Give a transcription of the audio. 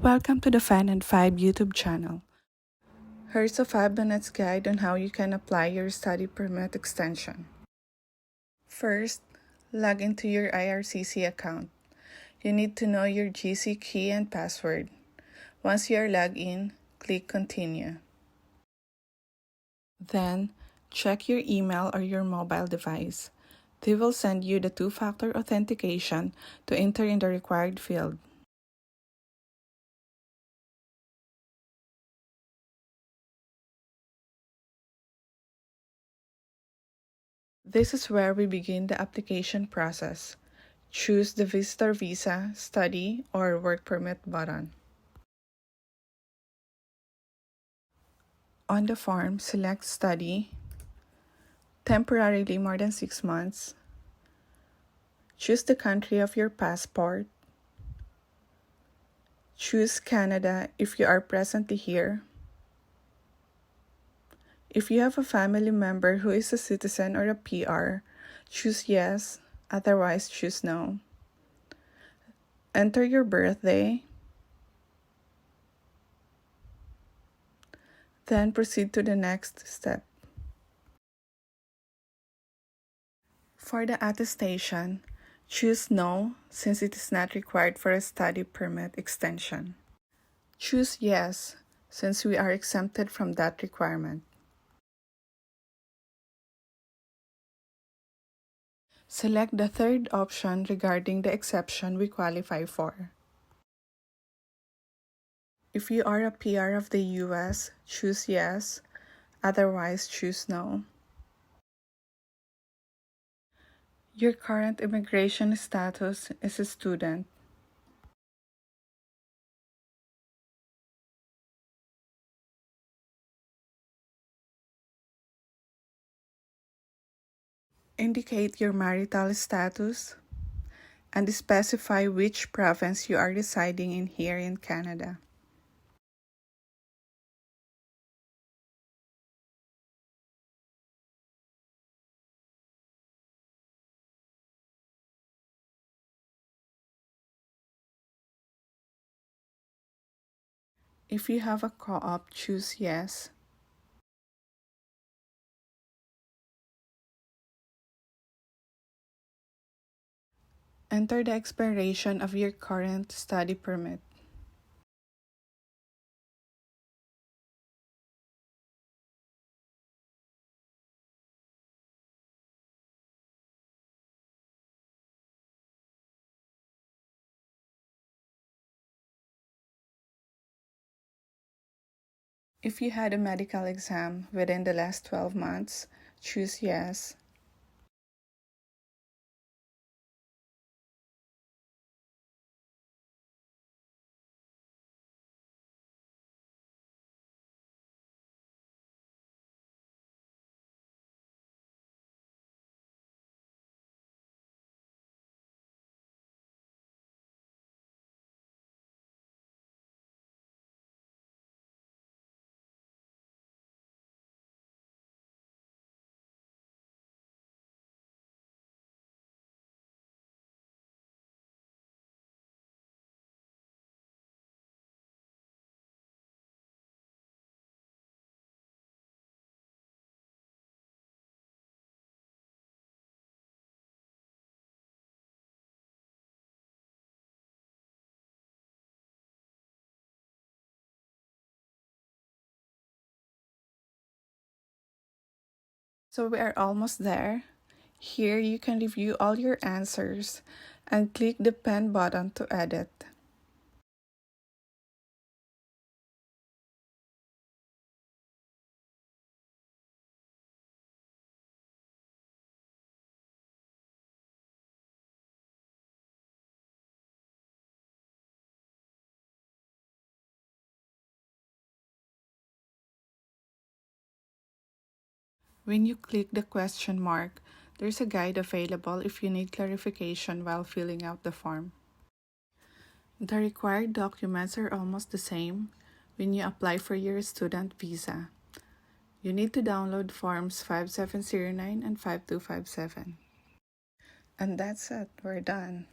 Welcome to the Fan and 5 YouTube channel. Here's a 5 minutes guide on how you can apply your study permit extension. First, log into your IRCC account. You need to know your GC key and password. Once you are logged in, click Continue. Then, check your email or your mobile device. They will send you the two-factor authentication to enter in the required field. This is where we begin the application process. Choose the Visitor Visa, Study, or Work Permit button. On the form, select Study, temporarily more than 6 months. Choose the country of your passport. Choose Canada if you are presently here. If you have a family member who is a citizen or a PR, choose Yes, otherwise choose No. Enter your birthday. Then proceed to the next step. For the attestation, choose No since it is not required for a study permit extension. Choose Yes since we are exempted from that requirement. Select the third option regarding the exception we qualify for. If you are a PR of the US, choose Yes, otherwise choose No. Your current immigration status is a student. Indicate your marital status and specify which province you are residing in here in Canada. If you have a co-op, choose Yes. Enter the expiration of your current study permit. If you had a medical exam within the last 12 months, choose Yes. So we are almost there. Here you can review all your answers and click the pen button to edit. When you click the question mark, there's a guide available if you need clarification while filling out the form. The required documents are almost the same when you apply for your student visa. You need to download forms 5709 and 5257. And that's it, we're done.